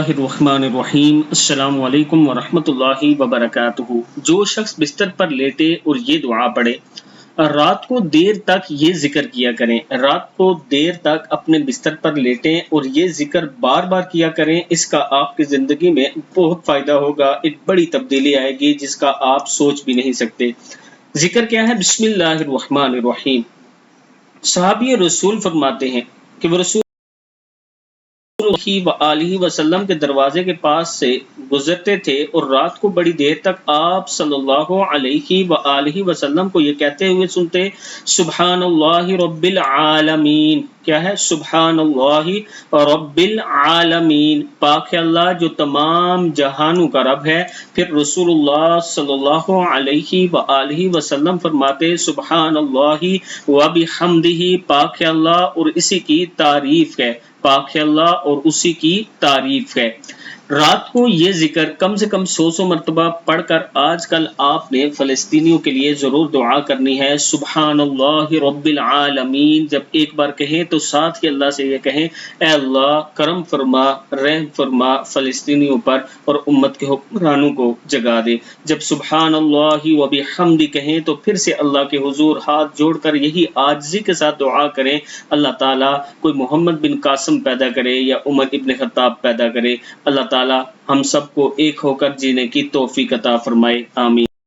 اللہ الرحمن الرحیم۔ السلام علیکم ورحمۃ اللہ وبرکاتہ۔ جو شخص بستر پر لیٹے اور یہ دعا پڑھے، رات کو دیر تک یہ ذکر کیا کریں، رات کو دیر تک اپنے بستر پر لیٹیں اور یہ ذکر بار بار کیا کریں، اس کا آپ کی زندگی میں بہت فائدہ ہوگا، ایک بڑی تبدیلی آئے گی جس کا آپ سوچ بھی نہیں سکتے۔ ذکر کیا ہے؟ بسم اللہ الرحمن الرحیم۔ صحابی رسول فرماتے ہیں کہ وہ رسول وآلہ وسلم کے دروازے کے پاس سے گزرتے تھے اور رات کو بڑی دیر تک آپ صلی اللہ علیہ وآلہ وسلم کو یہ کہتے ہوئے سنتے، سبحان اللہ رب العالمین۔ کیا ہے؟ سبحان اللہ رب العالمین، پاک ہے اللہ جو تمام جہانوں کا رب ہے۔ پھر رسول اللہ صلی اللہ علیہ وآلہ وسلم فرماتے، سبحان اللہ وبحمدہ، پاک ہے اللہ اور اسی کی تعریف ہے، پاک ہے اللہ اور اسی کی تعریف ہے۔ رات کو یہ ذکر کم سے کم 100 مرتبہ پڑھ کر آج کل آپ نے فلسطینیوں کے لیے ضرور دعا کرنی ہے۔ سبحان اللہ رب العالمین جب ایک بار کہیں تو ساتھ ہی اللہ سے یہ کہیں، اے اللہ کرم فرما، رحم فرما فلسطینیوں پر اور امت کے حکمرانوں کو جگا دے۔ جب سبحان اللہ وبحمدہ کہیں تو پھر سے اللہ کے حضور ہاتھ جوڑ کر یہی عاجزی کے ساتھ دعا کریں، اللہ تعالیٰ کوئی محمد بن قاسم پیدا کرے یا عمر ابن خطاب پیدا کرے، اللہ تعالیٰ ہم سب کو ایک ہو کر جینے کی توفیق عطا فرمائے، آمین۔